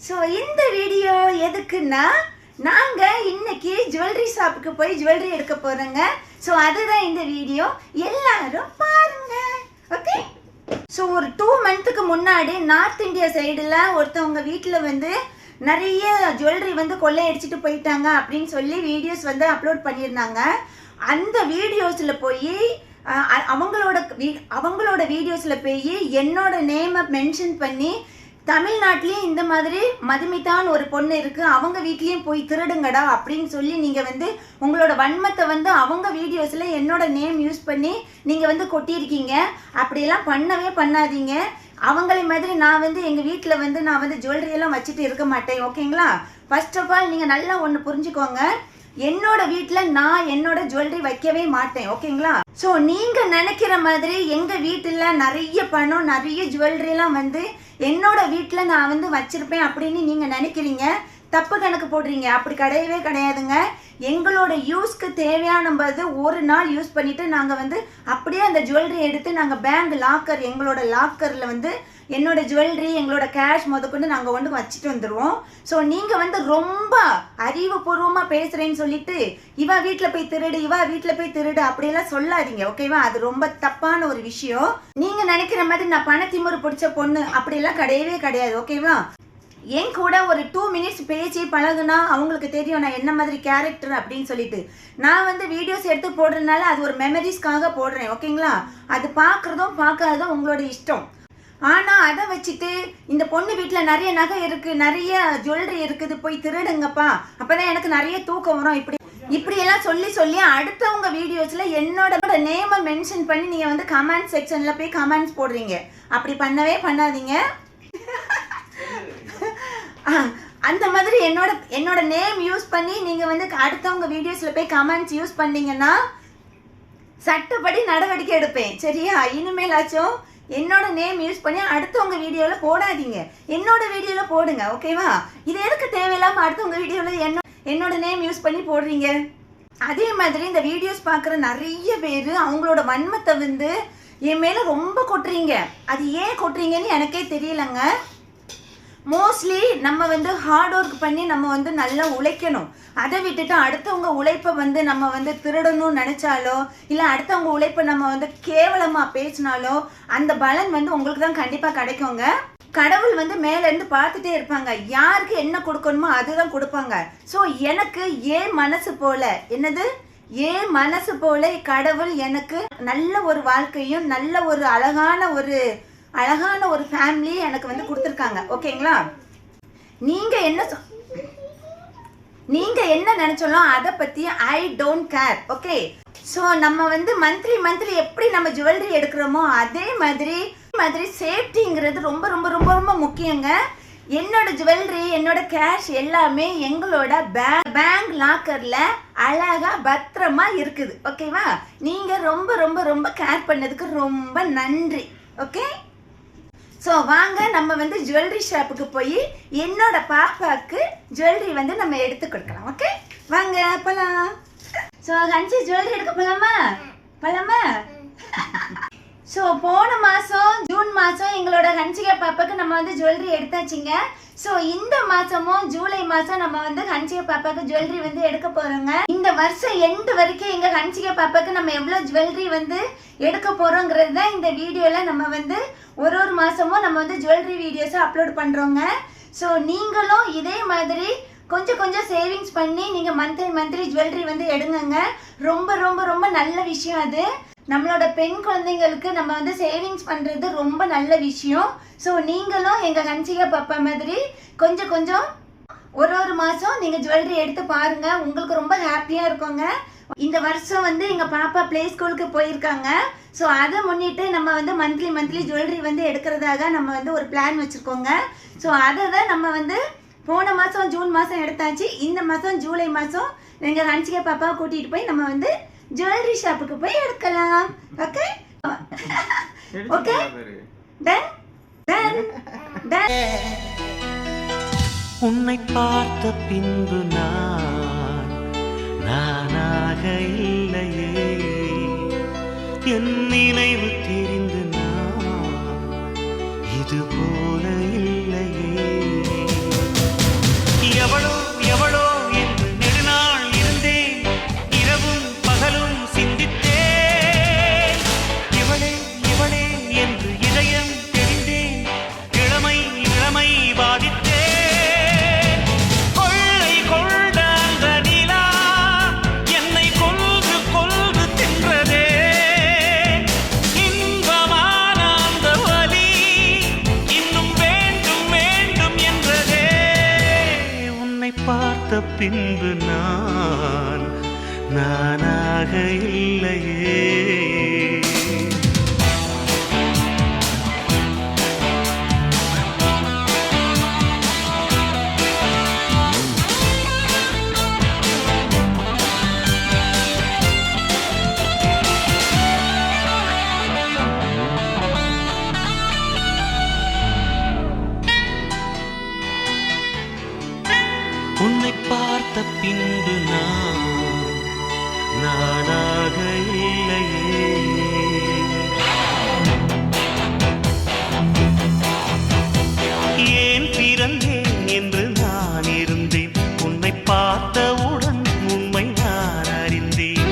So இந்த video எதுக்குன்னா நாங்கள் இன்னைக்கு ஜுவல்லரி ஷாப்புக்கு போய் ஜுவல்லரி எடுக்க போகிறோங்க. ஸோ அதுதான் இந்த வீடியோ, எல்லாரும் பாருங்க. ஓகே. ஸோ ஒரு 2 மந்த்துக்கு முன்னாடி நார்த் இந்தியா சைடில் ஒருத்தவங்க வீட்டில் வந்து நிறைய ஜுவல்லரி வந்து கொள்ளையடிச்சிட்டு போயிட்டாங்க அப்படின்னு சொல்லி வீடியோஸ் வந்து அப்லோட் பண்ணியிருந்தாங்க. அந்த வீடியோஸில் போய் அவங்களோட வீடியோஸில் போய் என்னோட நேமை மென்ஷன் பண்ணி தமிழ்நாட்டிலையும் இந்த மாதிரி மதுமிதான்னு ஒரு பொண்ணு இருக்குது, அவங்க வீட்லேயும் போய் திருடுங்கடா அப்படின்னு சொல்லி நீங்கள் வந்து உங்களோட வன்மத்தை வந்து அவங்க வீடியோஸில் என்னோட நேம் யூஸ் பண்ணி நீங்கள் வந்து கொட்டியிருக்கீங்க. அப்படியெல்லாம் பண்ணவே பண்ணாதீங்க. அவங்கள மாதிரி நான் வந்து எங்கள் வீட்டில் வந்து நான் வந்து ஜுவல்லரியெல்லாம் வச்சுட்டு இருக்க மாட்டேன். ஓகேங்களா? ஃபர்ஸ்ட் ஆஃப் ஆல் நீங்கள் நல்லா ஒன்று புரிஞ்சுக்கோங்க, என்னோட வீட்டில் நான் என்னோட ஜுவல்லரி வைக்கவே மாட்டேன். ஓகேங்களா? ஸோ நீங்கள் நினைக்கிற மாதிரி எங்கள் வீட்டில் நிறைய பணம் நிறைய ஜுவல்லரிலாம் வந்து என்னோட வீட்டில் நான் வந்து வச்சுருப்பேன் அப்படின்னு நீங்கள் நினைக்கிறீங்க, தப்பு கணக்கு போடுறீங்க. அப்படி கிடையவே கிடையாதுங்க. எங்களோட யூஸ்க்கு தேவையான போது ஒரு நாள் யூஸ் பண்ணிவிட்டு நாங்கள் வந்து அப்படியே அந்த ஜுவல்லரி எடுத்து நாங்கள் பேங்க் லாக்கர், எங்களோட லாக்கரில் வந்து என்னோட ஜுவல்லரி எங்களோட கேஷ் முதற்கொண்டு நாங்கள் வந்து வச்சுட்டு வந்துடுவோம். ஸோ நீங்கள் வந்து ரொம்ப அறிவுபூர்வமாக பேசுகிறேன்னு சொல்லிட்டு இவா வீட்டில் போய் திருடு அப்படியெல்லாம் சொல்லாதீங்க. ஓகேவா? அது ரொம்ப தப்பான ஒரு விஷயம். நீங்கள் நினைக்கிற மாதிரி நான் பணத்திமுறை பிடிச்ச பொண்ணு அப்படியெல்லாம் கிடையவே கிடையாது. ஓகேவா? என் கூட ஒரு 2 மினிட்ஸ் பேசி பழகுனா அவங்களுக்கு தெரியும் நான் என்ன மாதிரி கேரக்டர் அப்படின்னு சொல்லிட்டு. நான் வந்து வீடியோஸ் எடுத்து போடுறதுனால அது ஒரு மெமரிஸ்க்காக போடுறேன். ஓகேங்களா? அது பார்க்குறதும் பார்க்காததும் உங்களோட இஷ்டம். ஆனால் அதை வச்சுட்டு இந்த பொண்ணு வீட்டில் நிறைய நகை இருக்குது, நிறைய ஜுவல்லரி இருக்குது, போய் திருடுங்கப்பா, அப்போ தான் எனக்கு நிறைய தூக்கம் வரும், இப்படியெல்லாம் சொல்லி அடுத்தவங்க வீடியோஸில் என்னோட நேமை மென்ஷன் பண்ணி நீங்கள் வந்து கமெண்ட் செக்ஷனில் போய் கமெண்ட்ஸ் போடுறீங்க. அப்படி பண்ணவே பண்ணாதீங்க. அந்த மாதிரி என்னோட நேம் யூஸ் பண்ணி நீங்கள் வந்து அடுத்தவங்க வீடியோஸில் போய் கமெண்ட்ஸ் யூஸ் பண்ணீங்கன்னா சட்டப்படி நடவடிக்கை எடுப்பேன். சரியா? இனிமேலாச்சும் என்னோட நேம் யூஸ் பண்ணி அடுத்தவங்க வீடியோவில் போடாதீங்க, என்னோட வீடியோவில் போடுங்க. ஓகேவா? இது எதுக்கு தேவையில்லாமல் அடுத்தவங்க வீடியோவில் என்னோட நேம் யூஸ் பண்ணி போடுறீங்க? அதே மாதிரி இந்த வீடியோஸ் பார்க்குற நிறைய பேர் அவங்களோட வன்மத்தை வந்து என் மேலே ரொம்ப கொட்டுறீங்க. அது ஏன் கொட்டுறீங்கன்னு எனக்கே தெரியலங்க. மோஸ்ட்லி நம்ம வந்து ஹார்ட் ஒர்க் பண்ணி நம்ம வந்து நல்லா உழைக்கணும். அதை விட்டுட்டு அடுத்தவங்க உழைப்பை வந்து நம்ம வந்து திருடணும்னு நினச்சாலோ இல்லை அடுத்தவங்க உழைப்பை நம்ம வந்து கேவலமாக பேசினாலோ அந்த பலன் வந்து உங்களுக்கு தான் கண்டிப்பாக கிடைக்குங்க. கடவுள் வந்து மேலேருந்து பார்த்துட்டே இருப்பாங்க, யாருக்கு என்ன கொடுக்கணுமோ அதுதான் கொடுப்பாங்க. ஸோ எனக்கு ஏன் மனசு போல கடவுள் எனக்கு நல்ல ஒரு வாழ்க்கையும் நல்ல ஒரு அழகான ஒரு ஃபேமிலி எனக்கு வந்து கொடுத்துருக்காங்க. ஓகேங்களா? நீங்க என்ன நினைச்சாலும் அதை பத்தி I don't care. Okay. So நம்ம வந்து மந்த்லி எப்படி நம்ம ஜுவல்லரி எடுக்கிறோமோ அதே மாதிரி சேஃப்டிங்கிறது ரொம்ப ரொம்ப ரொம்ப ரொம்ப முக்கியங்க. என்னோட ஜுவல்லரி என்னோட கேஷ் எல்லாமே எங்களோட பேங்க் லாக்கர்ல அழகா பத்திரமா இருக்குது. ஓகேவா? நீங்க ரொம்ப ரொம்ப ரொம்ப கேர் பண்ணதுக்கு ரொம்ப நன்றி. ஓகே. ஸோ வாங்க நம்ம வந்து ஜுவல்லரி ஷாப்புக்கு போய் என்னோட பாப்பாவுக்கு ஜுவல்லரி வந்து நம்ம எடுத்து கொடுக்கலாம். ஓகே வாங்க போகலாம். ஸோ ஹன்சி ஜுவல்லரி எடுக்க போகலாமா? ஸோ போன மாதம் ஜூன் மாதம் எங்களோட ஹன்சிகா பாப்பாவுக்கு நம்ம வந்து ஜுவல்லரி எடுத்தாச்சுங்க. ஸோ இந்த மாதமும் ஜூலை மாதம் நம்ம வந்து ஹன்சிகா பாப்பாவுக்கு ஜுவல்லரி வந்து எடுக்க போகிறோங்க. இந்த வருஷம் எண்டு வரைக்கும் எங்கள் ஹன்சிகா பாப்பாவுக்கு நம்ம எவ்வளோ ஜுவல்லரி வந்து எடுக்க போகிறோங்கிறது தான் இந்த வீடியோவில் நம்ம வந்து ஒரு மாதமும் நம்ம வந்து ஜுவல்லரி வீடியோஸை அப்லோட் பண்ணுறோங்க. ஸோ நீங்களும் இதே மாதிரி கொஞ்சம் சேவிங்ஸ் பண்ணி நீங்கள் மந்த்லி ஜுவல்லரி வந்து எடுங்கங்க. ரொம்ப ரொம்ப ரொம்ப நல்ல விஷயம் அது. நம்மளோட பெண் குழந்தைங்களுக்கு நம்ம வந்து சேவிங்ஸ் பண்ணுறது ரொம்ப நல்ல விஷயம். ஸோ நீங்களும் எங்கள் ஹன்சிகா பாப்பா மாதிரி கொஞ்சம் ஒரு மாதம் நீங்கள் ஜுவல்லரி எடுத்து பாருங்கள், உங்களுக்கு ரொம்ப ஹாப்பியாக இருக்குங்க. இந்த வருஷம் வந்து எங்கள் பாப்பா ப்ளே ஸ்கூலுக்கு போயிருக்காங்க. ஸோ அதை முன்னிட்டு நம்ம வந்து மந்த்லி ஜுவல்லரி வந்து எடுக்கிறதாக நம்ம வந்து ஒரு பிளான் வச்சுருக்கோங்க. ஸோ அதை தான் நம்ம வந்து போன மாதம் ஜூன் மாதம் எடுத்தாச்சு. இந்த மாதம் ஜூலை மாதம் எங்கள் ஹன்சிகா பாப்பாவை கூட்டிகிட்டு போய் நம்ம வந்து ஜுவல்லரி ஷாப்புக்கு போய் எடுக்கலாம். Okay okay done. உன்னை பார்த்த பின்பு நானாக இல்லையே, என் நினைவு தெரிந்து இது போல இல்லையே. பின்பு நானாக இல்லையே. உன்னை பார்த்த பின்பு நானாக இல்லையே. ஏன் பிறந்தேன் என்று நான் இருந்தேன், உன்னை பார்த்தவுடன் உண்மை நான் அறிந்தேன்.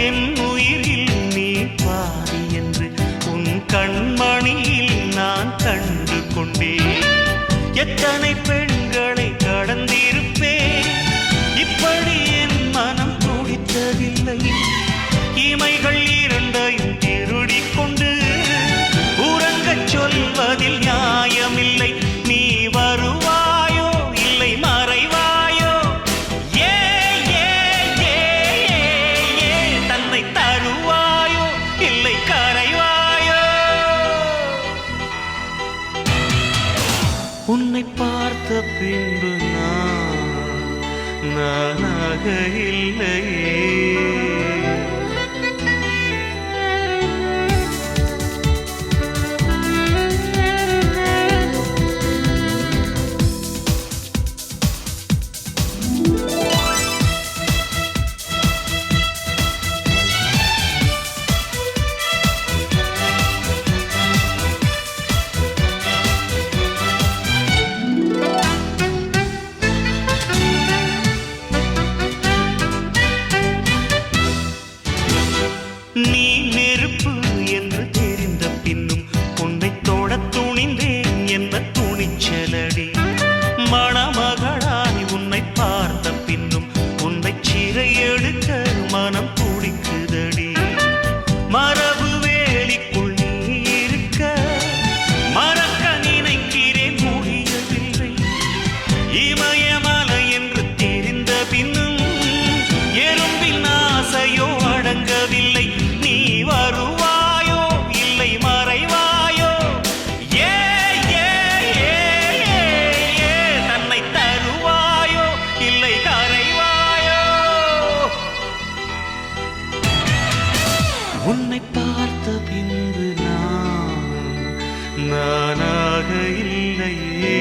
என் உயிரில் நீ பாதி என்று உன் கண்மணியில் நான் கண்டு கொண்டேன். எத்தனை பெண்களை கடந்திருப்பேன், இப்படி என் மனம் துடித்ததில்லை. இமைகள் இரண்டையும் திருடிக் கொண்டு உறங்கச் சொல்வதில் நியாயமில்லை. நீ வருவாயோ இல்லை மறைவாயோ, ஏ ஏ ஏ ஏ தன்னை தருவாயோ இல்லை கரைவாயோ. உன்னை பார்த்த பின்பு நானாக இல்லையே. நீ நெருப்பு என்று தெரிந்த பின்னும் உன்னை தொட துணிந்தேன் என்ன துணிச்சலடி. மணமகளாய் உன்னை பார்த்த பின்னும் உன்னை சிறை எடுக்க மனம் துடிக்குதடி. மரபு வேலிக்குள் நீ இருக்க மறக்க நினைக்கிறேன், முடியவில்லை. இமயமலை என்று தெரிந்த பின்னும் எறும்பின் ஆசையோ அடங்கவில்லை. நீ வருவாயோ இல்லை மறைவாயோ, ஏ ஏ ஏ ஏ தன்னை தருவாயோ இல்லை கரைவாயோ. உன்னை பார்த்த பின்பு நானாக இல்லையே.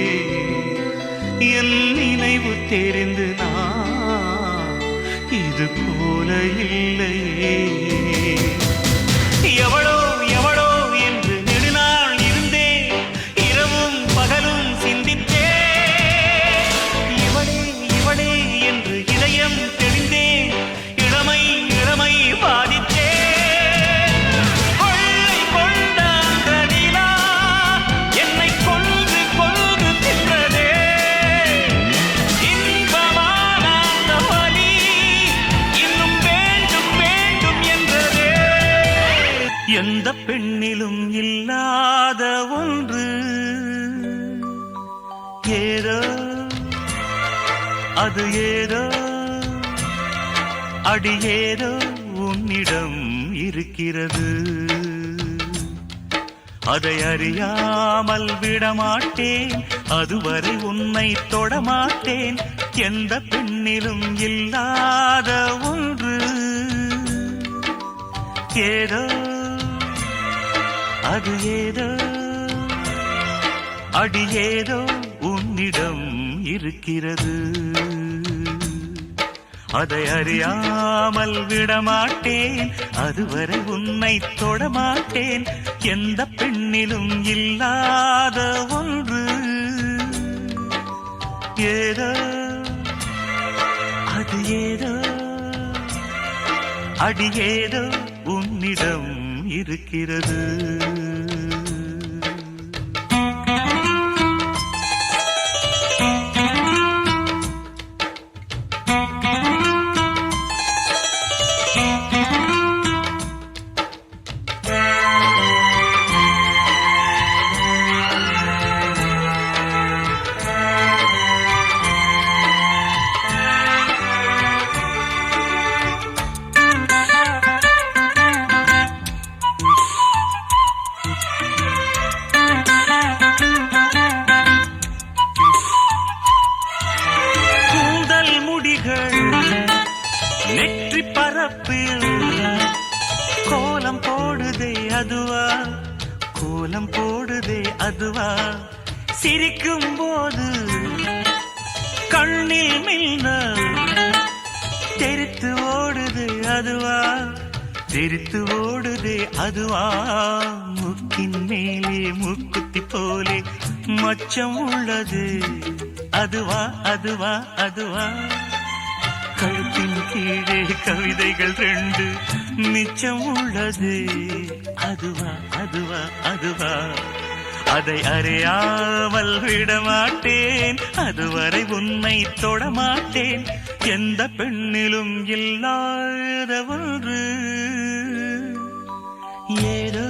என் நினைவு தெரிந்து இது போல இல்லையே. எவளோ எவளோ என்று நெடுநாள் இருந்தேன், இரவும் பகலும் சிந்தித்தேன். இவளே இவளே என்று இதயம் தெரிந்தேன், இளமை இளமை பாதித்தேன். கொள்ளை கொண்ட அந்த நிலா என்னை கொன்று கொன்று தின்றதே. இன்பமான அந்த வலி இன்னும் வேண்டும் வேண்டும் என்றதே. எந்த பெண்ணிலும் இல்லாத ஒன்று, ஏதோ அது ஏதோ அடி ஏதோ உன்னிடம் இருக்கிறது. அதை அறியாமல் விடமாட்டேன், அதுவரை உன்னை தொடமாட்டேன். எந்த பெண்ணிலும் இல்லாத ஒன்று, ஏதோ அது ஏதோ அடி ஏதோ உன்னிடம் இருக்கிறது. அதை அறியாமல் விடமாட்டேன், அதுவரை உன்னை தொடமாட்டேன். எந்த பெண்ணிலும் இல்லாத ஒன்று, ஏதோ அது ஏதோ அடி ஏதோ உன்னிடம் இருக்கிறது. அதுவா கோலம் போடுதே அதுவா சிரிக்கும் போது கண்ணில் மின்னல் தெரித்து ஓடுது அதுவா தெரித்து ஓடுதே அதுவா முக்கின் மேலே முக்குத்தி போலே மச்சம் உள்ளது அதுவா அதுவா அதுவா கழுத்தின் கீழே கவிதைகள் 2 மிச்சம் உள்ளது அதுவா அதுவா அதுவா அதை அறியாமல் விடமாட்டேன் அதுவரை உன்னை தொடமாட்டேன் எந்த பெண்ணிலும் இல்லாத ஒன்று ஏதோ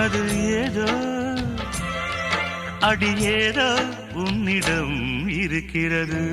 அது ஏதோ அடி ஏதோ உன்னிடம் இருக்கிறது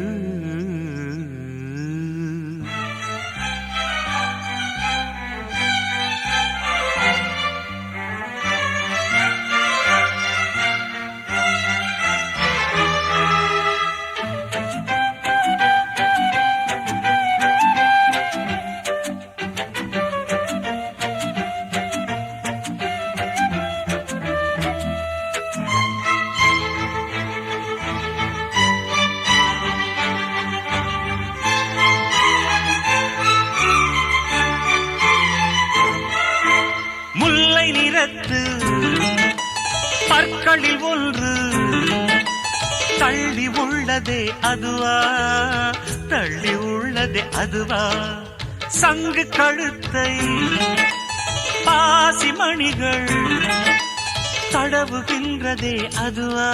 பற்களில் ஒன்று தள்ளி உள்ளதே அதுவா தள்ளி உள்ளதே அதுவா சங்கு கழுத்தை பாசி மணிகள் தடவுகின்றதே அதுவா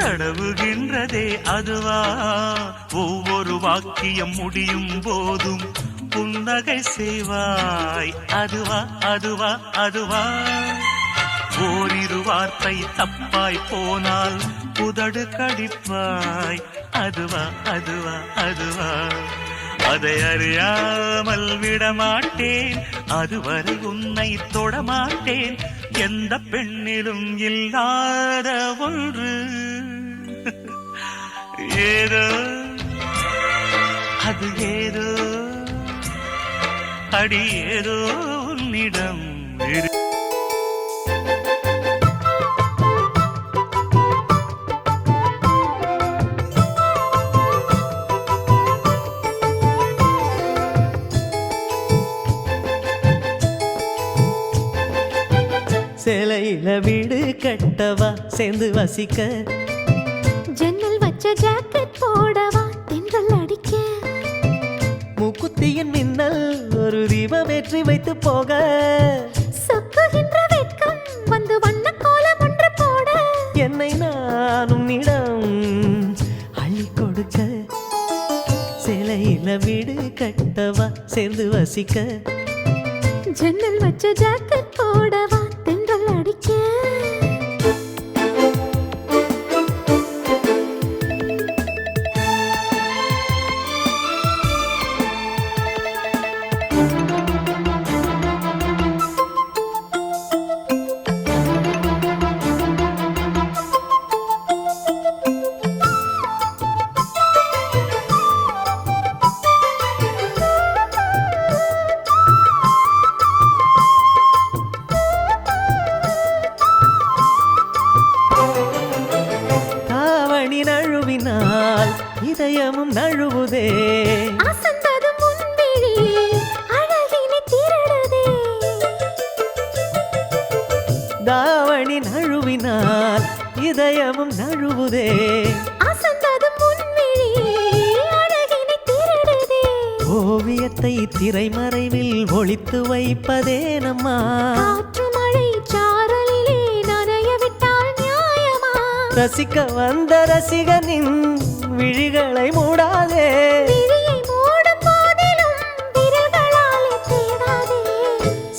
தடவுகின்றதே அதுவா ஒவ்வொரு வாக்கியம் முடியும் போதும் புன்னகை செய்வாய் அதுவா அதுவா அதுவா ஓரிரு வார்த்தை தப்பாய் போனால் உதடு கடிப்பாய் அதுவா அதுவா அதுவா அதை அறியாமல் விடமாட்டேன் அதுவரை உன்னை தொடமாட்டேன் எந்த பெண்ணிலும் இல்லாத ஒன்று ஏதோ அது ஏதோ அடி ஏதோ உன்னிடம் சேலையில வீடு கட்டவா சேர்ந்து வசிக்க ஜன்னல் வச்ச ஜாக்கெட் போடவா தென்றல் அடிக்க மூக்குத்தியின் மின்னல் ஒரு தீபம் ஏற்றி வைத்து போக சொக்குகின்ற வெட்கம் வந்து வண்ண கோலம் ஒன்று போட என்னை நான் உன்னிடம் அள்ளி கொடுக்க சேலையில வீடு கட்டவா சேர்ந்து வசிக்க ஜன்னல் வச்ச ஜாக்கெட் போடவா தென்றல் அடிக்க இதயமும் நழுவுதே அசந்தது முன்விழி அழகினை திருடுதே தாவணி நழுவினால் இதயமும் நழுவுதே அசந்தது முன்விழி அழகினை திருடுதே ஓவியத்தை திரைமறைவில் ஒளித்து வைப்பதே நம்மா காற்று மழை சாரலிலே நனைய விட்டால் நியாயமா ரசிக்க வந்த ரசிகனின் விழிகளை மூடாதே விழியை மூடும் போதிலும் விரல்களாலே தேடாதே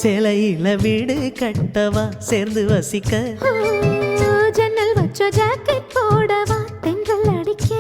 சேலையில வீடு கட்டவா சேர்ந்து வசிக்க ஜன்னல் வச்ச ஜாக்கெட் போடவா தென்றல் அடிக்க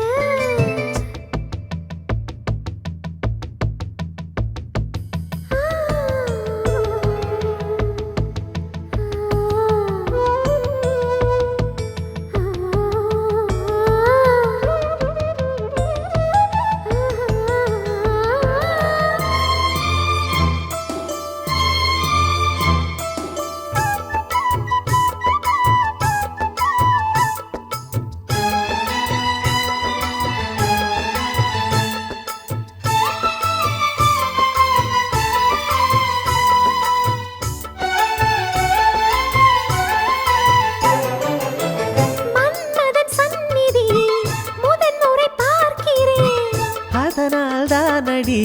தானடி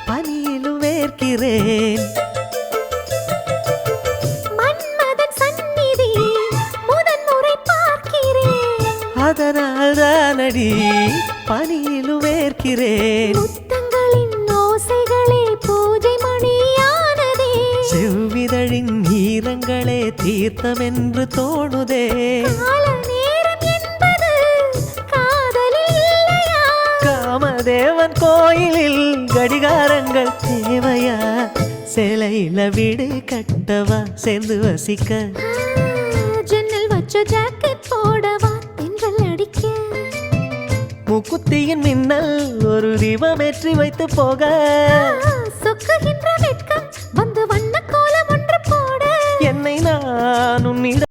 பனியிலும் வேர்க்கிறேன். மன்மதன் சந்நிதி முதன்முறை பார்க்கிறேன். அதனால் தானடி பனியிலும் வேர்க்கிறேன். முத்தங்களின் ஓசைகளே பூஜை மணியானதே. செவ்விதழின் ஈரங்களே தீர்த்தமென்று தோணுதே. கால நேரம் என்பது காதலில் இல்லையா? காமதேவன் கோயிலில் கடிகாரங்கள் தேவையா? சேலையில வீடு கட்டவா சேர்ந்து வசிக்க? ஜன்னல் வச்ச ஜாக்கெட் போடவா தென்றல் அடிக்க? முக்குத்தியின் மின்னல் ஒரு தீபமேற்றி வைத்து போக. சொக்குகின்ற வெட்கம் வந்து வண்ண கோலம் ஒன்று போட. என்னை நான் உன்னிடம்